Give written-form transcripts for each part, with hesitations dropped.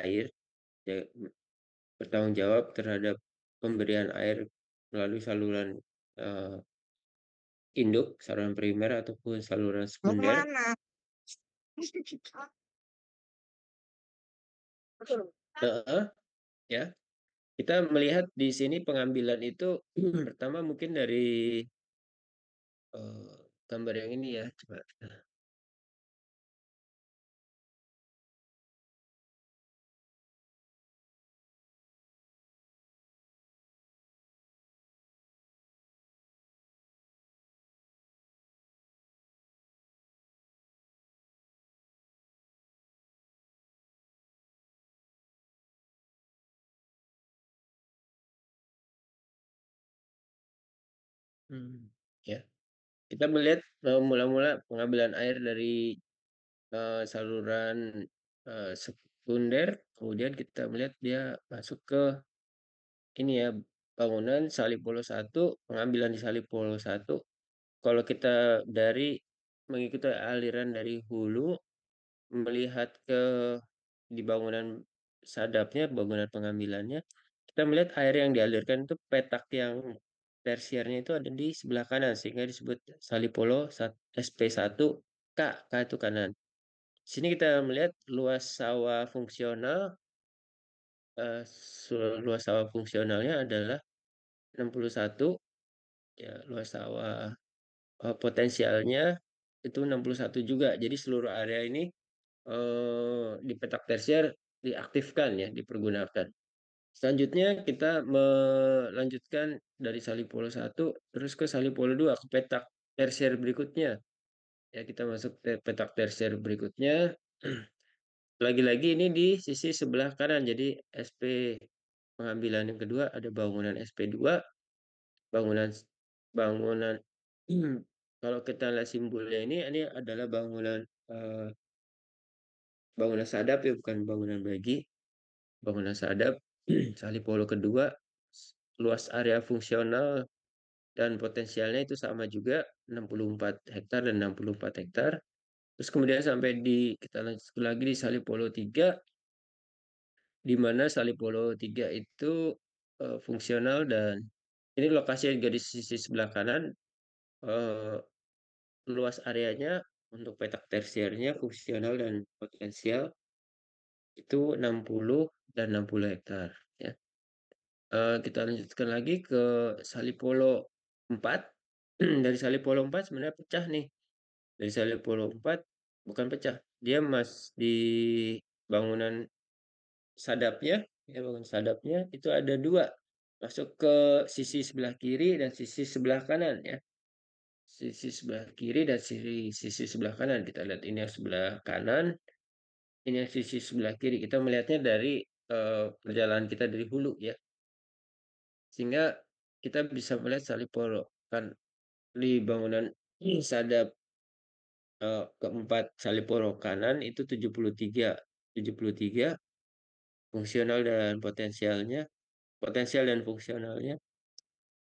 air, ya, bertanggung jawab terhadap pemberian air melalui saluran eh, induk, saluran primer ataupun saluran Mau sekunder. kemana? Heeh, ya, kita melihat di sini pengambilan itu pertama mungkin dari eh, gambar yang ini ya, coba. Ya, kita melihat mula-mula pengambilan air dari saluran sekunder, kemudian kita melihat dia masuk ke ini ya, bangunan Salipolo 1, pengambilan di Salipolo 1. Kalau kita dari mengikuti aliran dari hulu melihat ke di bangunan sadapnya, bangunan pengambilannya, kita melihat air yang dialirkan itu petak yang tersiernya itu ada di sebelah kanan sehingga disebut SP1 K. K itu kanan. Sini kita melihat luas sawah fungsional. Luas sawah fungsionalnya adalah 61, ya, luas sawah potensialnya itu 61 juga. Jadi seluruh area ini di petak tersier diaktifkan ya, dipergunakan. Selanjutnya kita melanjutkan dari Salipolo 1 terus ke Salipolo 2 ke petak tersier berikutnya. Ya, kita masuk ke petak tersier berikutnya. Lagi-lagi ini di sisi sebelah kanan. Jadi SP pengambilan yang kedua ada bangunan SP2, bangunan bangunan kalau kita lihat simbolnya ini adalah eh, bangunan sadap ya, bukan bangunan bagi. Bangunan sadap Salipolo 2, luas area fungsional dan potensialnya itu sama juga, 64 hektar dan 64 hektar. Terus kemudian sampai di kita lanjut lagi di Salipolo 3, di mana Salipolo 3 itu fungsional, dan ini lokasinya juga di sisi sebelah kanan. eh, Luas areanya untuk petak tersiernya fungsional dan potensial itu 60 dan 60 hektar ya. Kita lanjutkan lagi ke Salipolo 4. Dari Salipolo 4 sebenarnya pecah nih. Dari Salipolo 4 bukan pecah, dia di bangunan sadapnya, ya, bangunan sadapnya itu ada dua, masuk ke sisi sebelah kiri dan sisi sebelah kanan ya. Sisi sebelah kiri dan sisi sebelah kanan, kita lihat ini yang sebelah kanan, ini yang sisi sebelah kiri. Kita melihatnya dari perjalanan kita dari hulu ya, sehingga kita bisa melihat Salipolo kan di bangunan sadap keempat Salipolo kanan itu 73 fungsional dan potensialnya, potensial dan fungsionalnya.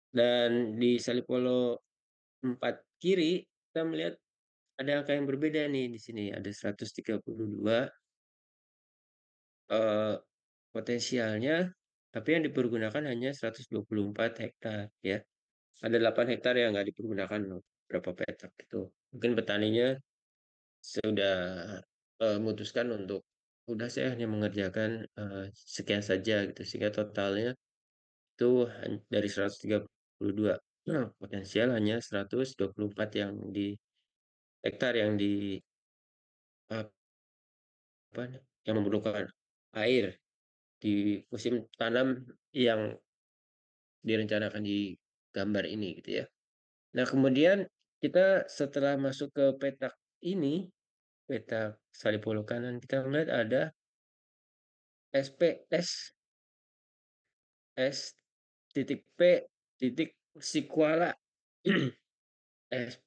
Dan di Salipolo 4 kiri kita melihat ada angka yang berbeda nih, di sini ada 132 eh, potensialnya, tapi yang dipergunakan hanya 124 hektar ya. Ada 8 hektar yang nggak dipergunakan loh, berapa petak itu. Mungkin petaninya sudah memutuskan untuk udah saya hanya mengerjakan sekian saja gitu, sehingga totalnya itu dari 132 potensial hanya 124 yang di hektar yang di apa yang memerlukan air di musim tanam yang direncanakan di gambar ini gitu ya. Nah, kemudian kita setelah masuk ke petak ini, petak Salipolo kanan, kita melihat ada SPS S titik P titik Sikuala. S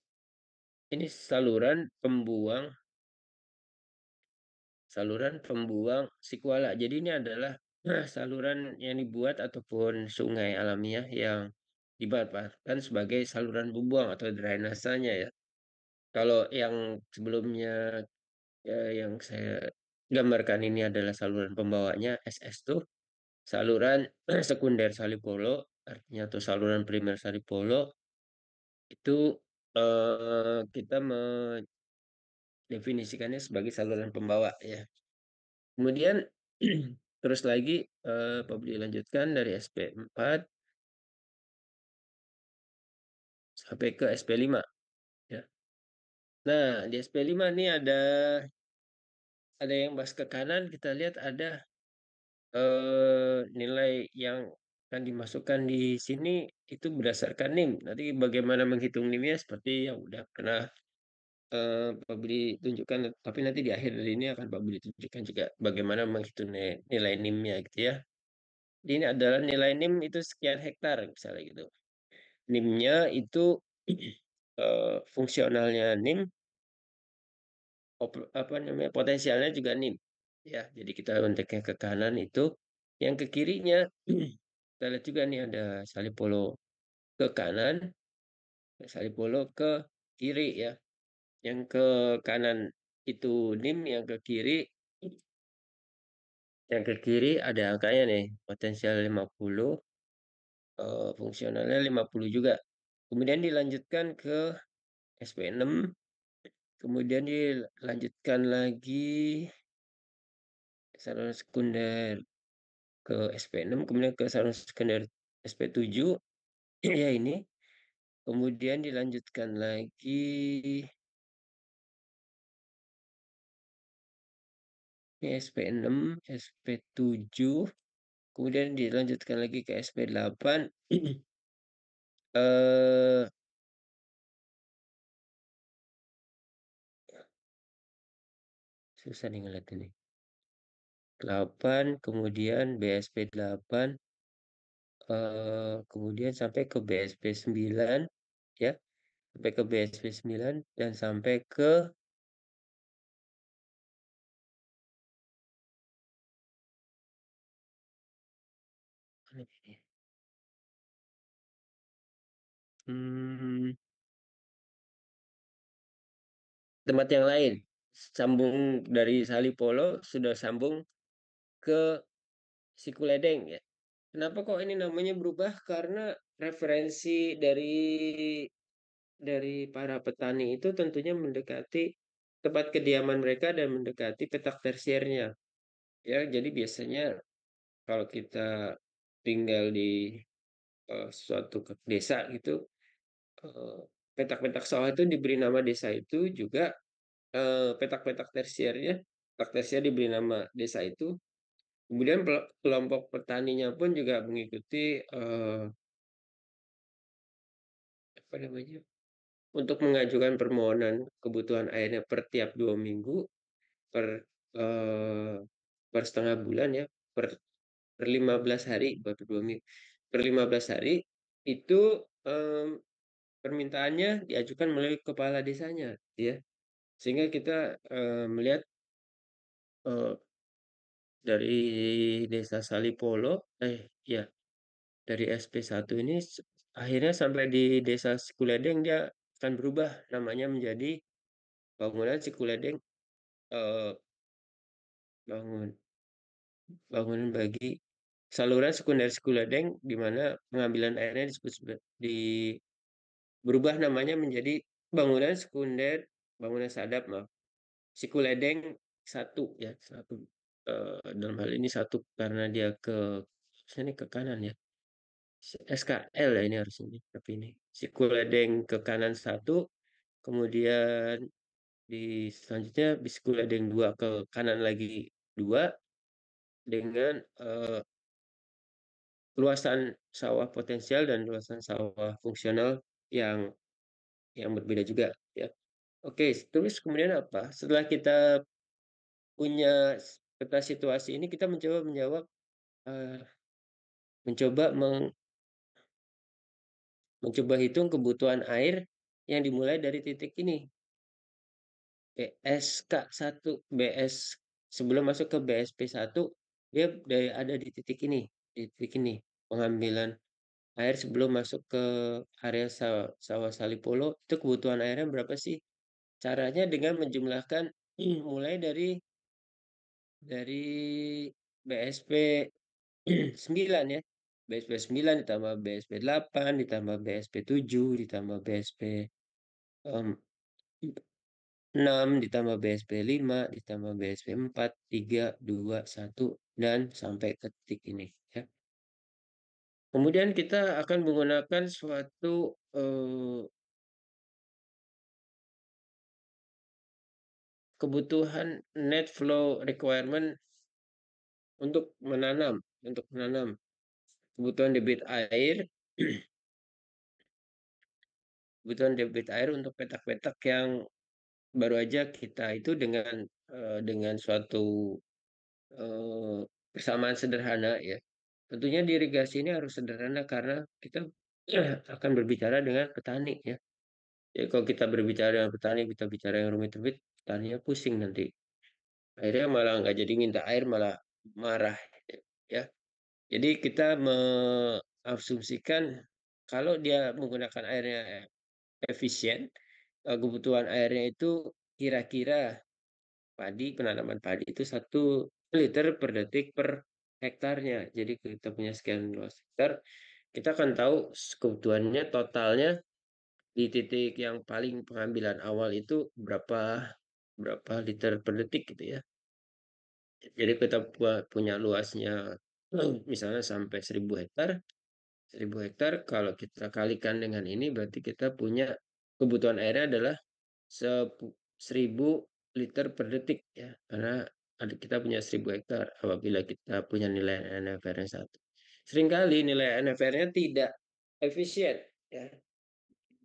ini saluran pembuang Sikuala. Jadi ini adalah saluran yang dibuat ataupun sungai alamiah yang dimanfaatkan sebagai saluran pembuang atau drainasanya ya. Kalau yang sebelumnya, yang saya gambarkan ini adalah saluran pembawanya. SS tuh saluran sekunder Salipolo, artinya atau saluran primer Salipolo itu kita mendefinisikannya sebagai saluran pembawa ya. Kemudian terus lagi apabila dilanjutkan dari SP4 sampai ke SP5 ya. Nah, di SP5 nih ada yang bahas ke kanan, kita lihat ada nilai yang akan dimasukkan di sini itu berdasarkan NIM. Nanti bagaimana menghitung NIM-nya seperti yang udah pernah Pak Budi tunjukkan, tapi nanti di akhir dari ini akan Pak Budi tunjukkan juga bagaimana menghitung nilai NIM-nya gitu ya. Jadi ini adalah nilai NIM itu sekian hektar misalnya gitu. NIM-nya itu fungsionalnya NIM, apa namanya potensialnya juga NIM. Ya, jadi kita konteksnya ke kanan itu, yang ke kirinya kita lihat juga nih ada Salipolo ke kanan, Salipolo ke kiri ya. Yang ke kanan itu NIM, yang ke kiri ada angkanya nih, potensial 50, fungsionalnya 50 juga. Kemudian dilanjutkan ke SP6, kemudian dilanjutkan lagi saluran sekunder ke SP6, kemudian ke saluran sekunder SP7, ya ini. Kemudian dilanjutkan lagi ini SP6, SP7, kemudian dilanjutkan lagi ke SP8. eh Susah nih ngeliat ini. 8, kemudian BSP 8, kemudian sampai ke BSP 9, ya, sampai ke BSP 9 dan sampai ke hmm, tempat yang lain. Sambung dari Salipolo sudah sambung ke Sikuledeng ya. Kenapa kok ini namanya berubah? Karena referensi dari para petani itu tentunya mendekati tempat kediaman mereka dan mendekati petak tersiernya. Ya, jadi biasanya kalau kita tinggal di suatu desa gitu, eh, petak-petak sawah itu diberi nama desa itu juga, petak-petak tersiernya, petak tersier diberi nama desa itu. Kemudian kelompok petaninya pun juga mengikuti apa namanya, untuk mengajukan permohonan kebutuhan airnya per tiap 2 minggu, per eh, per setengah bulan ya, per 15 hari, baru 2 minggu, per 15 hari itu permintaannya diajukan melalui kepala desanya, ya. Sehingga kita melihat eh, dari Desa Salipolo, ya, dari SP1 ini akhirnya sampai di Desa Sikuledeng dia akan berubah namanya menjadi bangunan Sikuledeng, eh, bangun bangunan bagi saluran sekunder Sikuledeng, di mana pengambilan airnya di berubah namanya menjadi bangunan sekunder, bangunan sadap, maaf, Sikuledeng satu ya, satu. Dalam hal ini satu karena dia sini ke kanan ya, SKL ya ini harus ini, tapi ini Sikuledeng ke kanan satu, kemudian di selanjutnya di Sikuledeng dua ke kanan lagi dua, dengan luasan sawah potensial dan luasan sawah fungsional yang berbeda juga ya. Oke, terus kemudian apa? Setelah kita punya peta situasi ini, kita mencoba menjawab, eh, mencoba mencoba hitung kebutuhan air yang dimulai dari titik ini, BSK1, BS, sebelum masuk ke BSP1, dia ada di titik ini, pengambilan air sebelum masuk ke area sawah Salipolo, itu kebutuhan airnya berapa sih? Caranya dengan menjumlahkan mulai dari dari BSP 9 ya. BSP 9 ditambah BSP 8 ditambah BSP 7 ditambah BSP 6 ditambah BSP 5 ditambah BSP 4 3 2 1 dan sampai ke titik ini ya. Kemudian kita akan menggunakan suatu kebutuhan net flow requirement untuk menanam kebutuhan debit air, kebutuhan debit air untuk petak-petak yang baru aja kita itu dengan suatu persamaan sederhana ya. Tentunya di irigasi ini harus sederhana karena kita akan berbicara dengan petani ya. Jadi kalau kita berbicara dengan petani, kita bicara yang rumit-rumit, petaninya pusing nanti. Akhirnya malah nggak jadi minta air, malah marah ya. Jadi kita mengasumsikan kalau dia menggunakan airnya efisien, kebutuhan airnya itu kira-kira penanaman padi itu 1 liter per detik per hektarnya. Jadi kita punya sekian luas hektar, kita akan tahu kebutuhannya totalnya di titik yang paling pengambilan awal itu berapa berapa liter per detik gitu ya. Jadi kita punya luasnya misalnya sampai 1.000 hektar. 1.000 hektar kalau kita kalikan dengan ini berarti kita punya kebutuhan airnya adalah 1.000 liter per detik ya. Karena kita punya 1.000 hektar apabila kita punya nilai NFR-nya 1. Seringkali nilai NFR-nya tidak efisien ya.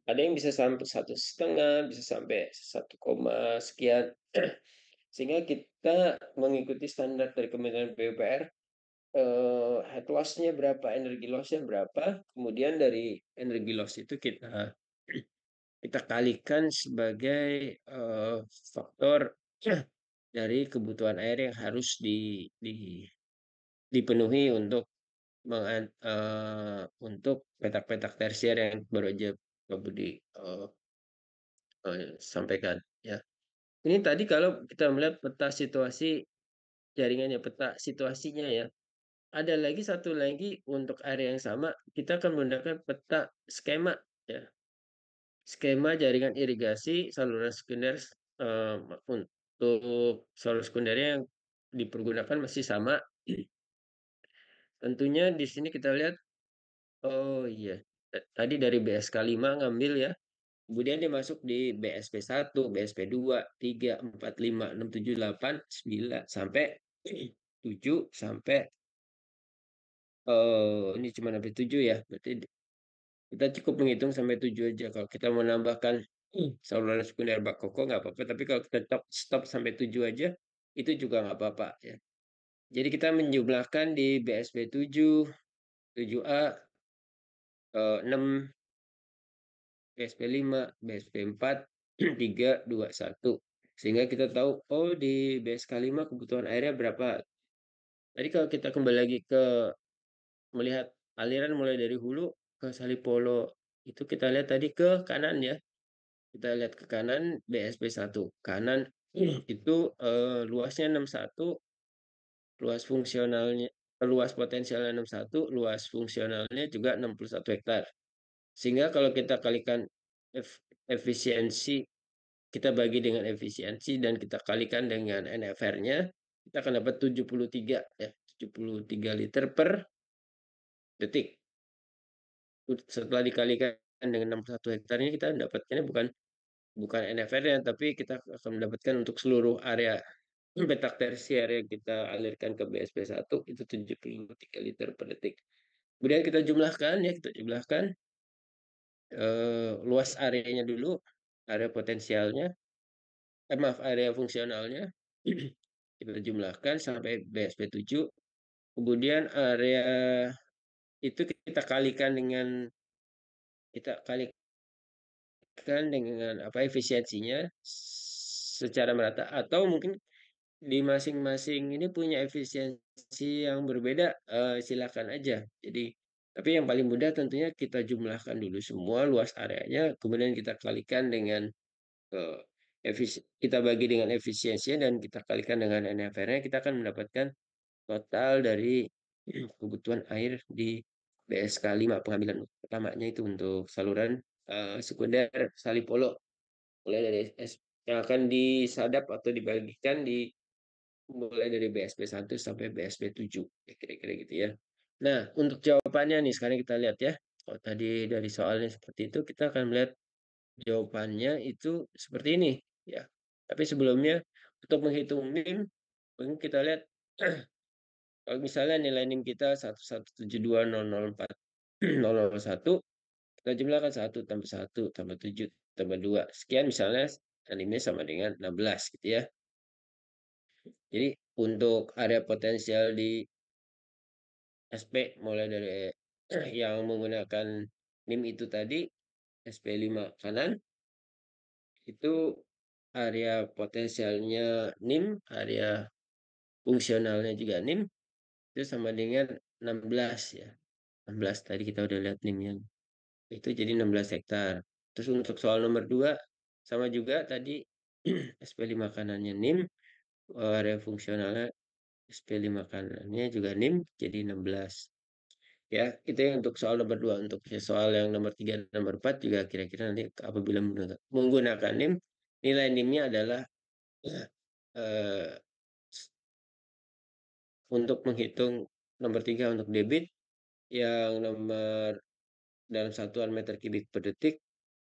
Ada yang bisa sampai 1,5, bisa sampai 1, sekian. Sehingga kita mengikuti standar dari Kementerian PUPR, head loss-nya berapa, energi loss-nya berapa, kemudian dari energi loss itu kita kalikan sebagai faktor dari kebutuhan air yang harus dipenuhi untuk petak-petak tersier yang baru aja Pak Budi sampaikan ya. Ini tadi kalau kita melihat peta situasi jaringannya, peta situasinya ya. Ada lagi satu lagi untuk area yang sama, kita akan menggunakan peta skema ya. Skema jaringan irigasi saluran sekunder untuk saluran sekundernya yang dipergunakan masih sama. Tentunya di sini kita lihat, oh iya, tadi dari BSK 5 ngambil ya. Kemudian dia masuk di BSP 1, BSP 2, 3, 4, 5, 6, 7, 8, 9 sampai 7 sampai ini cuma sampai 7 ya. Berarti kita cukup menghitung sampai 7 aja. Kalau kita mau nambahkan saluran sekunder bak koko nggak apa-apa. Tapi kalau kita stop sampai 7 aja, itu juga nggak apa-apa ya. Jadi kita menjumlahkan di BSP 7, 7A, 6, BSP 5, BSP 4, 3, 2, 1. Sehingga kita tahu, oh di BSK 5 kebutuhan airnya berapa. Tadi kalau kita kembali lagi ke melihat aliran mulai dari hulu ke Salipolo, itu kita lihat tadi ke kanan ya. Kita lihat ke kanan BSP 1. Kanan itu luasnya 61, luas fungsionalnya luas potensialnya 61, luas fungsionalnya juga 61 hektar. Sehingga kalau kita kalikan efisiensi, kita bagi dengan efisiensi dan kita kalikan dengan NFR-nya, kita akan dapat 73 ya, 73 liter per detik. Setelah dikalikan dengan 61 hektarnya kita dapatkannya bukan bukan NFR-nya, tapi kita akan mendapatkan untuk seluruh area petak tersier yang kita alirkan ke BSP 1 itu 73 liter per detik. Kemudian kita jumlahkan luas areanya dulu, area potensialnya, maaf, area fungsionalnya. Kita jumlahkan sampai BSP 7. Kemudian area itu kita kalikan dengan apa efisiensinya secara merata atau mungkin di masing-masing ini punya efisiensi yang berbeda, silakan aja. Jadi tapi yang paling mudah tentunya kita jumlahkan dulu semua luas areanya kemudian kita kalikan dengan kita bagi dengan efisiensinya dan kita kalikan dengan NFR-nya, kita akan mendapatkan total dari kebutuhan air di BSK 5 pengambilan pertamanya itu untuk saluran sekunder Salipolo, mulai dari yang akan disadap atau dibagikan di mulai dari BSP 1 sampai BSP 7, ya, kira-kira gitu ya. Nah, untuk jawabannya nih sekarang kita lihat ya. Kalau tadi dari soalnya seperti itu, kita akan melihat jawabannya itu seperti ini ya. Tapi sebelumnya untuk menghitung NIM, mungkin kita lihat kalau misalnya nilai NIM kita 1172004 kita jumlahkan 1 tambah 1 tambah 7 tambah 2 sekian misalnya, NIM-nya sama dengan 16 gitu ya. Jadi untuk area potensial di SP mulai dari yang menggunakan NIM itu tadi, SP5 kanan, itu area potensialnya NIM, area fungsionalnya juga NIM, itu sama dengan 16 ya. 16 tadi kita udah lihat NIM-nya. Itu jadi 16 hektar. Terus untuk soal nomor 2, sama juga tadi SP5 kanannya NIM, area fungsionalnya SP5 kanannya juga NIM, jadi 16. Ya, itu yang untuk soal nomor 2. Untuk soal yang nomor 3 dan nomor 4 juga kira-kira nanti apabila menggunakan NIM, nilai NIM-nya adalah eh, untuk menghitung nomor 3 untuk debit, yang nomor dalam satuan meter kubik per detik,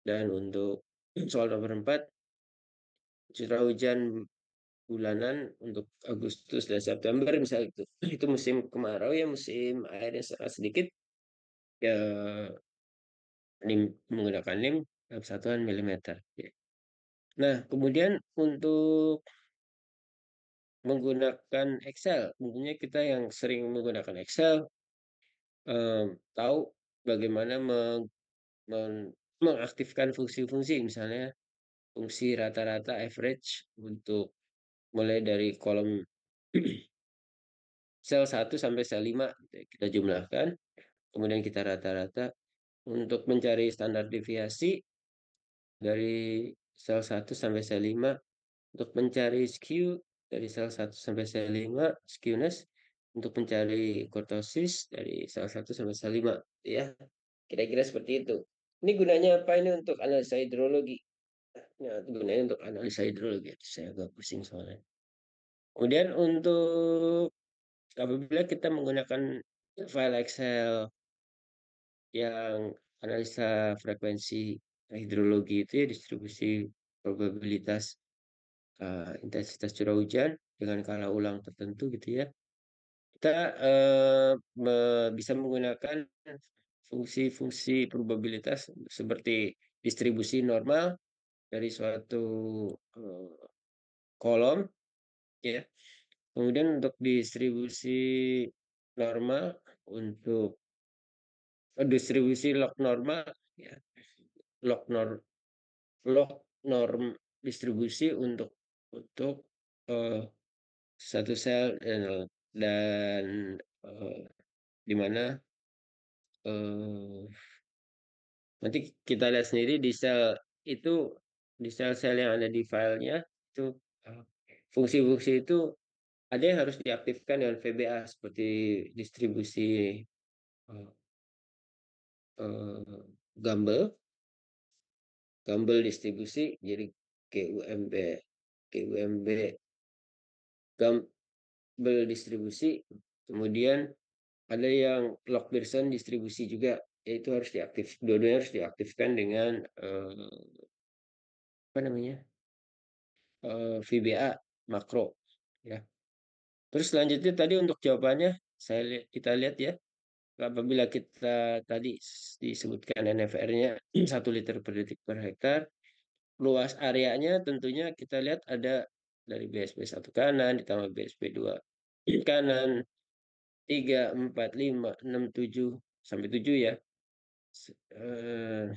dan untuk soal nomor 4 curah hujan bulanan untuk Agustus dan September misalnya itu musim kemarau ya, musim airnya sangat sedikit ya, NIM menggunakan NIM dalam satuan milimeter ya. Nah, kemudian untuk menggunakan Excel, tentunya kita yang sering menggunakan Excel tahu bagaimana mengaktifkan fungsi-fungsi, misalnya fungsi rata-rata average untuk mulai dari kolom sel 1 sampai sel 5 kita jumlahkan, kemudian kita rata-rata untuk mencari standar deviasi dari sel 1 sampai sel 5, untuk mencari skew dari sel 1 sampai sel 5, skewness untuk mencari kurtosis dari sel 1 sampai sel 5 ya. Kira-kira seperti itu. Ini gunanya apa ini untuk analisa hidrologi? Ya, gunanya untuk analisa hidrologi. Saya agak pusing soalnya. Kemudian untuk apabila kita menggunakan file Excel yang analisa frekuensi hidrologi itu ya, distribusi probabilitas intensitas curah hujan dengan skala ulang tertentu gitu ya. Kita bisa menggunakan fungsi-fungsi probabilitas seperti distribusi normal dari suatu eh, kolom ya. Kemudian untuk distribusi normal, untuk distribusi log normal ya, log norm log norm distribusi untuk eh, satu sel, dan eh, di mana eh, nanti kita lihat sendiri di sel itu, di sel-sel yang ada di filenya itu eh, fungsi-fungsi itu ada yang harus diaktifkan dengan VBA seperti distribusi eh, eh, Gumbel, Gumbel distribusi jadi GUMB, GUMB Gumbel distribusi, kemudian ada yang log Pearson distribusi juga, yaitu harus dua-duanya harus diaktifkan dengan apa namanya, VBA makro ya. Terus selanjutnya tadi untuk jawabannya kita lihat ya, apabila kita tadi disebutkan NFR-nya 1 liter per detik per hektar, luas areanya tentunya kita lihat ada dari BSP 1 kanan ditambah BSP 2 kanan, 3 4 5 6 7 sampai 7 ya. Eh,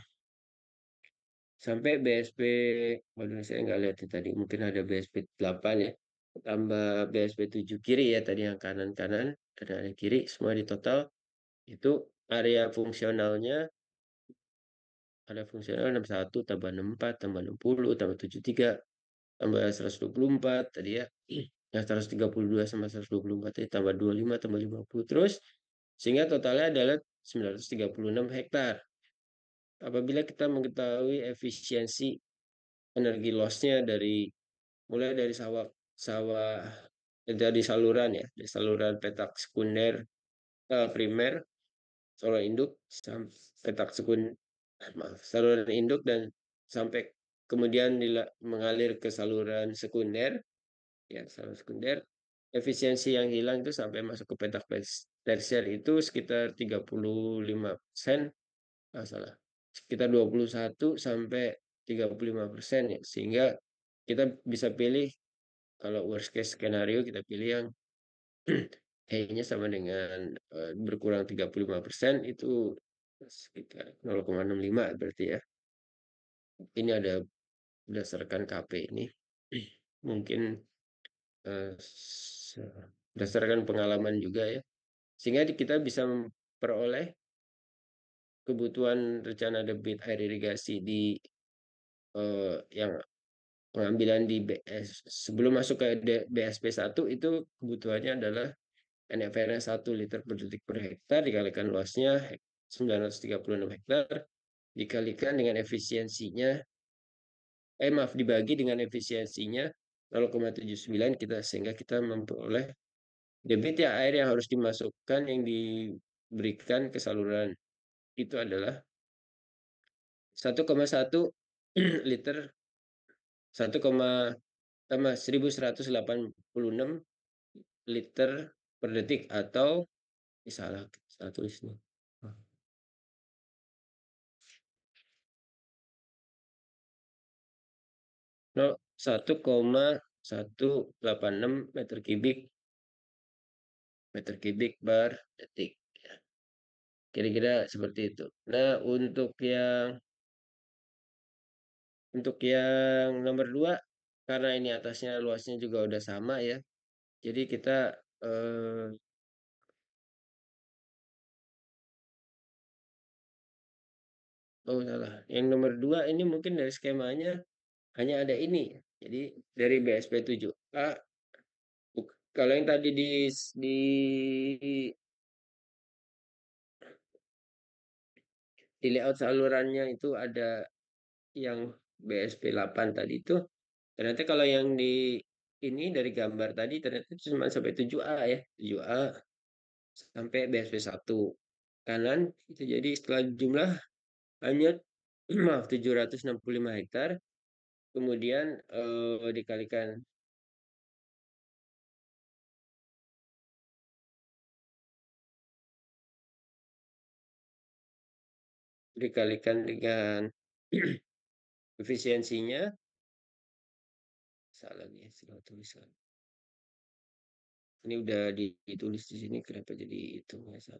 Sampai BSP, waduh saya nggak lihat ya tadi, mungkin ada BSP 8 ya, tambah BSP 7 kiri ya, tadi yang kanan-kanan ada area kiri, semua di total itu area fungsionalnya, ada fungsional 61 tambah 64 tambah 60 tambah 73 tambah 124 tadi ya. Yang 132 sama 124 tadi tambah 25 tambah 50 terus sehingga totalnya adalah 936 hektar. Apabila kita mengetahui efisiensi energi lossnya mulai dari sawah sawah dari saluran ya, dari saluran petak sekunder, primer, saluran induk, petak maaf, saluran induk dan sampai kemudian mengalir ke saluran sekunder, ya saluran sekunder, efisiensi yang hilang itu sampai masuk ke petak tersier itu sekitar 35%, salah, sekitar 21 sampai 35% ya, sehingga kita bisa pilih kalau worst case skenario kita pilih yang E-nya sama dengan berkurang 35% itu sekitar 0,65 berarti ya. Ini ada berdasarkan KP ini. Mungkin berdasarkan pengalaman juga ya. Sehingga kita bisa memperoleh kebutuhan rencana debit air irigasi di yang pengambilan di sebelum masuk ke BSP 1 itu kebutuhannya adalah NFR-nya 1 liter per detik per hektar dikalikan luasnya 936 hektar dikalikan dengan efisiensinya maaf dibagi dengan efisiensinya 0,79 kita sehingga kita memperoleh debit ya air yang harus dimasukkan yang diberikan ke saluran itu adalah 1,1 liter 1186 liter per detik atau salah salah tulis nih. No, 1,186 meter kubik per detik. Kira-kira seperti itu. Nah, untuk yang nomor 2 karena ini atasnya luasnya juga udah sama ya. Jadi kita eh, oh salah. Yang nomor 2 ini mungkin dari skemanya hanya ada ini ya. Jadi dari BSP 7A kalau yang tadi di di layout salurannya itu ada yang BSP 8 tadi itu ternyata kalau yang di ini dari gambar tadi ternyata itu cuma sampai 7A ya 7A sampai BSP 1 kanan itu jadi setelah jumlah hanya maaf 765 hektar kemudian dikalikan dengan efisiensinya salah nih salah tulisan ini udah ditulis di sini kenapa jadi itu ya salah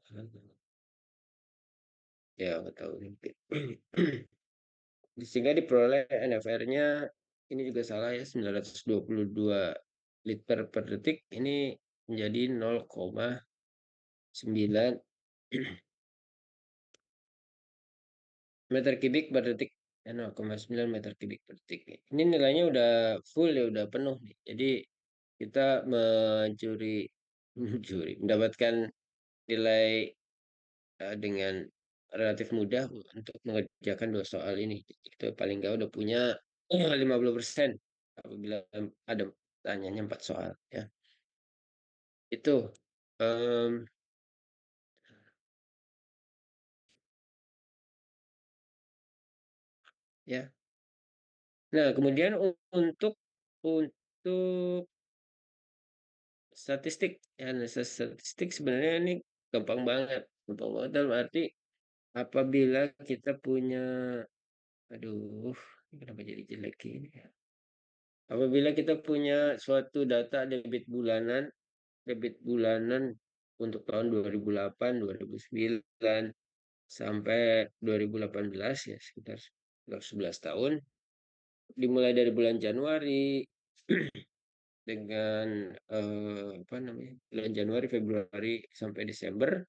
ya nggak tahu nih sehingga diperoleh NFR-nya ini juga salah ya 922 liter per detik ini menjadi 0,9 meter kubik per detik ya 0,9 meter kubik per detik. Ini nilainya udah full ya udah penuh nih. Jadi kita mendapatkan nilai dengan relatif mudah untuk mengerjakan 2 soal ini. Kita paling nggak udah punya 50% apabila ada tanyanya 4 soal ya. Itu em, ya. Nah, kemudian untuk statistik ya analisis statistik sebenarnya ini gampang banget. Gampang banget dalam arti apabila kita punya aduh, ini kenapa jadi jelek ini ya? Apabila kita punya suatu data debit bulanan untuk tahun 2008, 2009 sampai 2018 ya sekitar 11 tahun dimulai dari bulan Januari dengan apa namanya bulan Januari Februari sampai Desember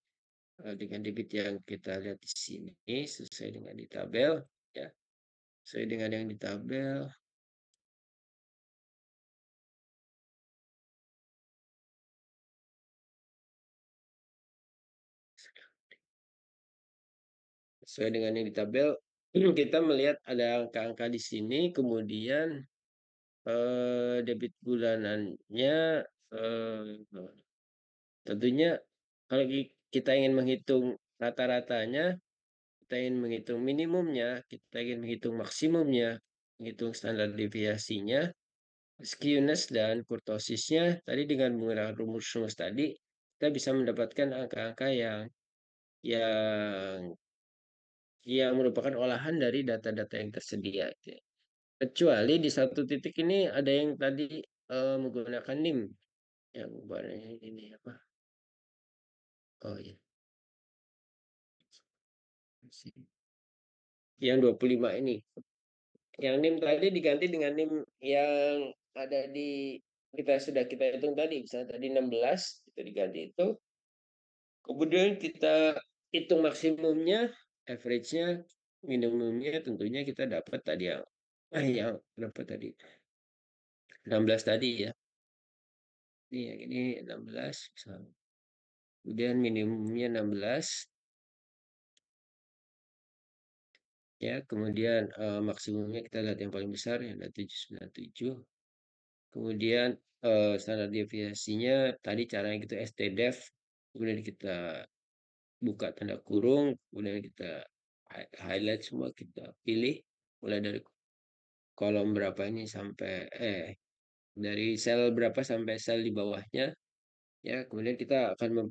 dengan debit yang kita lihat di sini sesuai dengan di tabel ya sesuai dengan yang di tabel Sesuai dengan yang di tabel, kita melihat ada angka-angka di sini, kemudian debit bulanannya tentunya kalau kita ingin menghitung rata-ratanya, kita ingin menghitung minimumnya, kita ingin menghitung maksimumnya, menghitung standar deviasinya, skewness dan kurtosisnya. Tadi dengan menggunakan rumus-rumus tadi, kita bisa mendapatkan angka-angka yang yang merupakan olahan dari data-data yang tersedia. Gitu ya. Kecuali di satu titik ini ada yang tadi menggunakan NIM yang warnanya ini apa? Oh iya, yang 25 ini. Yang NIM tadi diganti dengan NIM yang ada di kita hitung tadi, misalnya tadi 16 itu diganti itu. Kemudian kita hitung maksimumnya, average-nya, minimumnya tentunya kita dapat tadi yang dapat tadi 16 tadi ya. Ini 16 misalnya. Kemudian minimumnya 16 ya, kemudian maksimumnya kita lihat yang paling besar yang ada 797. Kemudian standar deviasinya tadi caranya gitu stdef, kemudian kita buka tanda kurung, kemudian kita highlight semua, kita pilih mulai dari kolom berapa ini sampai dari sel berapa sampai sel di bawahnya ya. Kemudian kita akan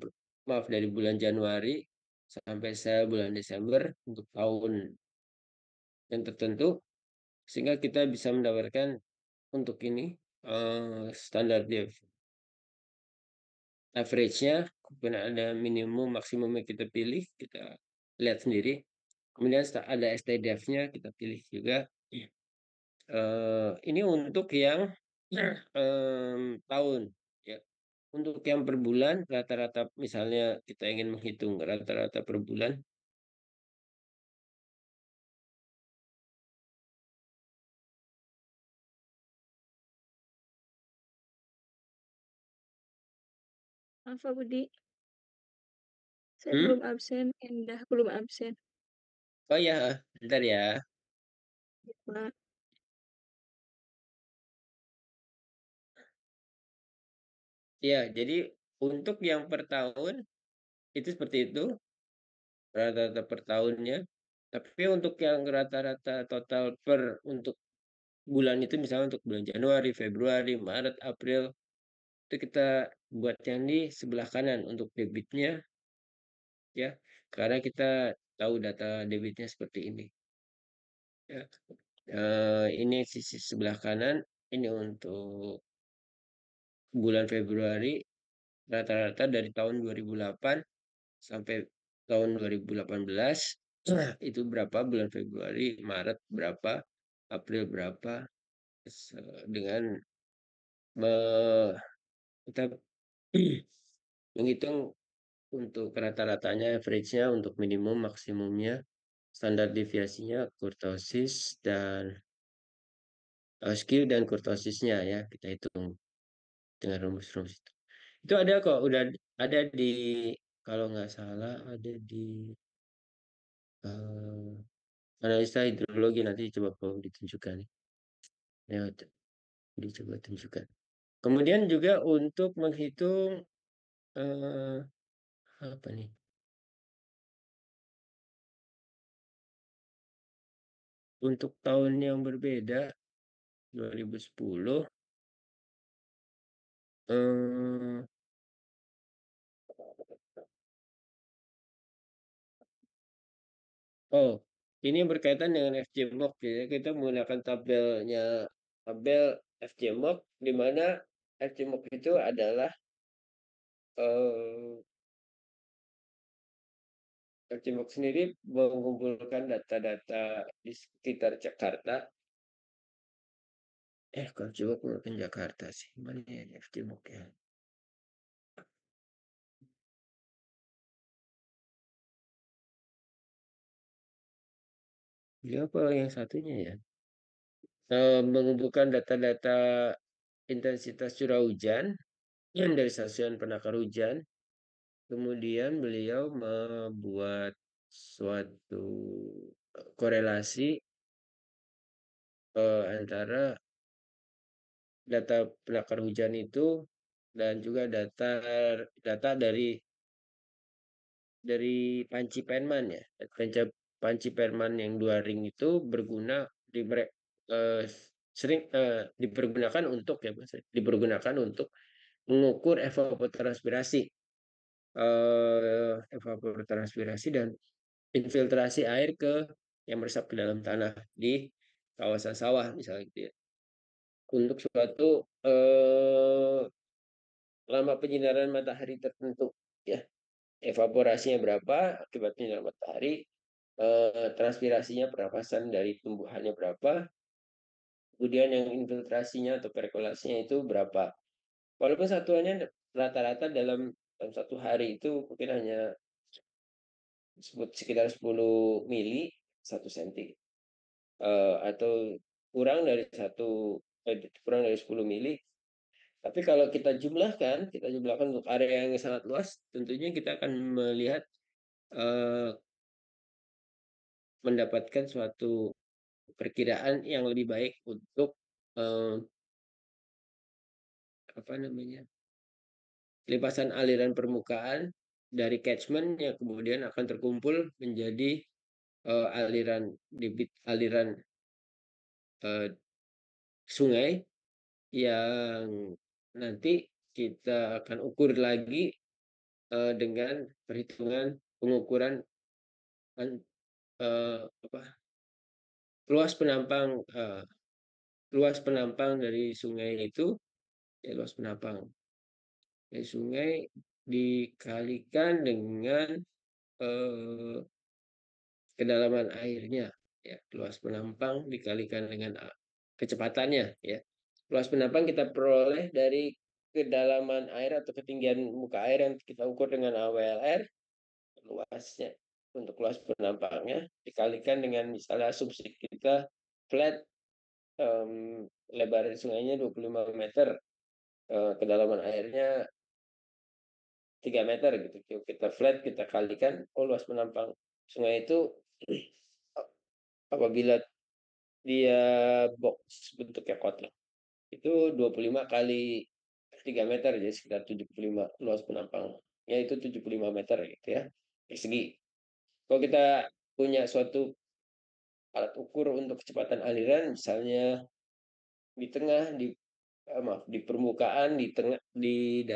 maaf, dari bulan Januari sampai sel bulan Desember untuk tahun yang tertentu, sehingga kita bisa mendapatkan untuk ini standar dev average-nya, kemudian ada minimum maksimumnya kita pilih, kita lihat sendiri. Kemudian ada STDF-nya kita pilih juga. Ini untuk yang tahun ya. Untuk yang per bulan rata-rata, misalnya kita ingin menghitung rata-rata per bulan. Maaf Pak Budi, saya Hmm? belum absen, Indah belum absen. Oh ya, bentar ya. Pak. Ya, jadi untuk yang per tahun itu seperti itu, rata-rata per tahunnya. Tapi untuk yang rata-rata total untuk bulan itu, misalnya untuk bulan Januari, Februari, Maret, April, itu kita buat yang di sebelah kanan untuk debitnya ya, karena kita tahu data debitnya seperti ini ya. Ini sisi sebelah kanan, ini untuk bulan Februari rata-rata dari tahun 2008 sampai tahun 2018 itu berapa, bulan Februari, Maret berapa, April berapa, dengan kita menghitung untuk rata-ratanya, average-nya, untuk minimum, maksimumnya, standar deviasinya, kurtosis, dan skill dan kurtosisnya ya, kita hitung dengan rumus-rumus itu. Itu ada kok, udah ada di, kalau nggak salah ada di eh, analisa hidrologi, nanti coba kalau ditunjukkan ya, dicoba tunjukkan. Kemudian juga untuk menghitung eh, apa nih? Untuk tahun yang berbeda 2010 eh, oh, ini berkaitan dengan FJMOC ya. Kita menggunakan tabel FJMOC, di mana FJMOC itu adalah eh, FJMOC sendiri mengumpulkan data-data di sekitar Jakarta. Kalau coba menggunakan Jakarta sih, mana ya FJMOC ya? Dia apa yang satunya ya? Mengumpulkan data-data intensitas curah hujan yang dari stasiun penakar hujan kemudian beliau membuat suatu korelasi antara data penakar hujan itu dan juga data data dari panci penman ya. Panci penman yang 2 ring itu berguna di eh, sering dipergunakan untuk ya Mas, dipergunakan untuk mengukur evapotranspirasi evapotranspirasi dan infiltrasi air yang meresap ke dalam tanah di kawasan sawah misalnya gitu ya. Untuk suatu lama penyinaran matahari tertentu ya. Evaporasinya berapa akibat penyinaran matahari, transpirasinya perapasan dari tumbuhannya berapa, kemudian yang infiltrasinya atau perkolasinya itu berapa. Walaupun satuannya rata-rata dalam 1 hari itu mungkin hanya sekitar 10 mili 1 senti, atau kurang dari 10 mili. Tapi kalau kita jumlahkan untuk area yang sangat luas, tentunya kita akan melihat eh, mendapatkan suatu perkiraan yang lebih baik untuk eh, apa namanya limpasan aliran permukaan dari catchment yang kemudian akan terkumpul menjadi aliran eh, sungai yang nanti kita akan ukur lagi dengan perhitungan pengukuran an- apa luas penampang luas penampang dari sungai itu ya luas penampang dari sungai dikalikan dengan eh, kedalaman airnya ya luas penampang dikalikan dengan kecepatannya ya luas penampang kita peroleh dari kedalaman air atau ketinggian muka air yang kita ukur dengan AWLR luasnya untuk luas penampangnya dikalikan dengan misalnya asumsi kita flat, lebar sungainya 25 meter, kedalaman airnya 3 meter gitu. Kita flat, kita kalikan, oh luas penampang sungai itu apabila dia box bentuknya kotak itu 25 kali 3 meter jadi sekitar 75 luas penampangnya itu 75 meter gitu ya persegi. Kalau kita punya suatu alat ukur untuk kecepatan aliran misalnya di tengah maaf di permukaan di tengah di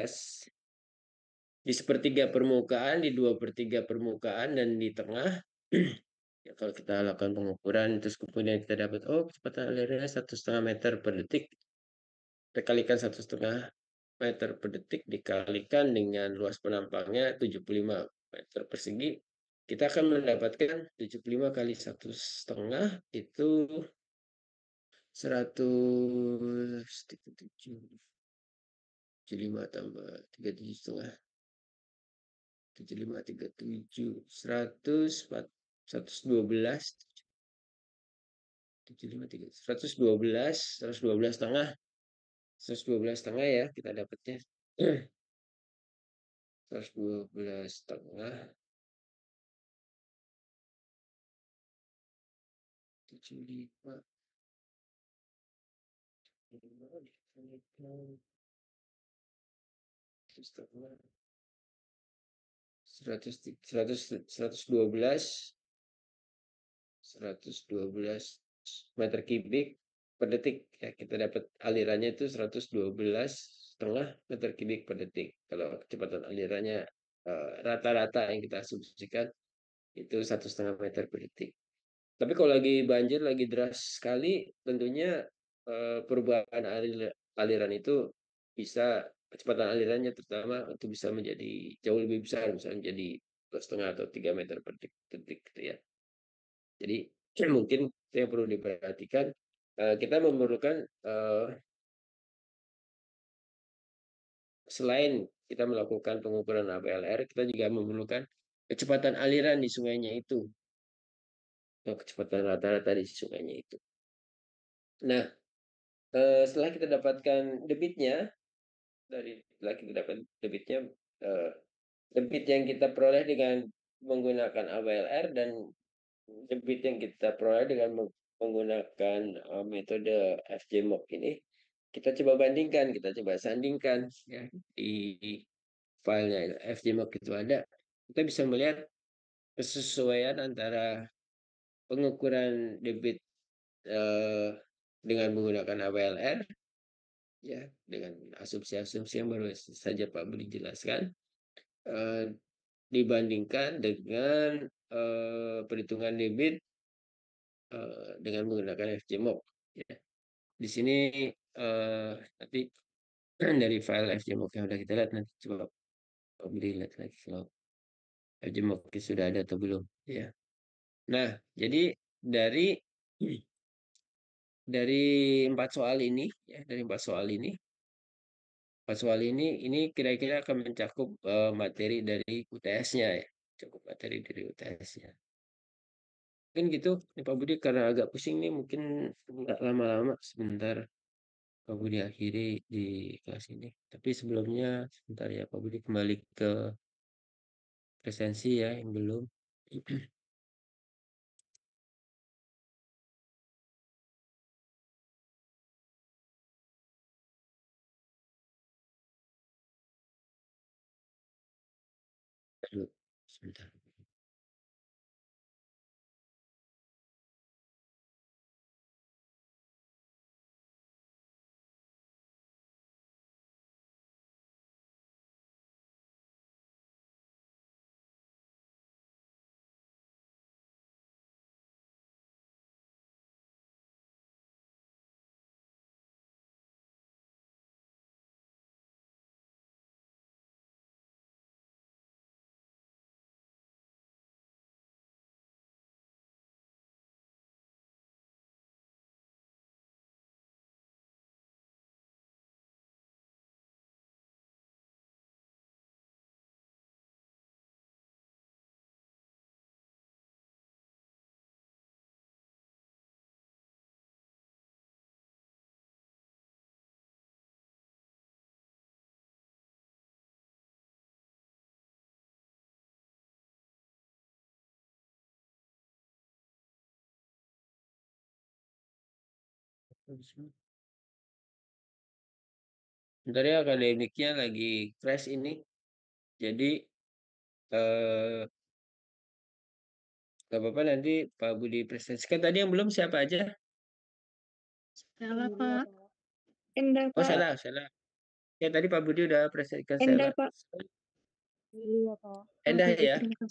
sepertiga permukaan di 2/3 permukaan dan di tengah ya kalau kita lakukan pengukuran terus kemudian kita dapat oh kecepatan alirannya 1,5 meter per detik kita kalikan 1,5 meter per detik dikalikan dengan luas penampangnya 75 meter persegi kita akan mendapatkan 75 kali 1,5 itu 177 tambah 37,5 75 37 112 75 3 112 setengah ya kita dapatnya 112 setengah 75 setengah 112 meter kubik per detik ya kita dapat alirannya itu 112,5 meter kubik per detik kalau kecepatan alirannya rata-rata yang kita asumsikan itu 1,5 meter per detik. Tapi kalau lagi banjir lagi deras sekali tentunya perubahan aliran itu bisa kecepatan alirannya terutama itu bisa menjadi jauh lebih besar misalnya jadi 2,5 atau 3 meter per detik gitu ya. Jadi mungkin itu yang perlu diperhatikan. Kita memerlukan selain kita melakukan pengukuran APLR, kita juga memerlukan kecepatan aliran di sungainya itu, atau kecepatan rata-rata di sungainya itu. Nah, setelah kita dapatkan debitnya, setelah kita dapat debitnya, debit yang kita peroleh dengan menggunakan AWLR dan debit yang kita peroleh dengan menggunakan metode FJMOC ini, kita coba bandingkan, kita coba sandingkan ya di filenya FJMOC itu ada, kita bisa melihat kesesuaian antara pengukuran debit eh, dengan menggunakan AWLR ya dengan asumsi-asumsi yang baru saja Pak Budi jelaskan eh, dibandingkan dengan perhitungan debit dengan menggunakan FJMOC. Ya. Di sini nanti dari file FJMOC yang sudah kita lihat nanti coba Pak Budi lihat lagi kalau FJMOC sudah ada atau belum. Ya. Nah, jadi dari dari empat soal ini ya dari empat soal ini kira-kira akan mencakup materi dari UTS-nya ya, cukup materi dari UTS-nya. Mungkin gitu, nih Pak Budi karena agak pusing nih, mungkin nggak lama-lama sebentar Pak Budi akhiri di kelas ini. Tapi sebelumnya sebentar ya Pak Budi kembali ke presensi ya yang belum. Aduh, sebentar. Bentar ya akademiknya lagi crash ini. Jadi eh gak apa-apa nanti Pak Budi presentasikan. Tadi yang belum siapa aja? Salah, Pak. Endah, Oh Pak. salah, salah. Ya tadi Pak Budi udah presentasikan Endah, salah. Pak. Endah Oke, ya. terima kasih.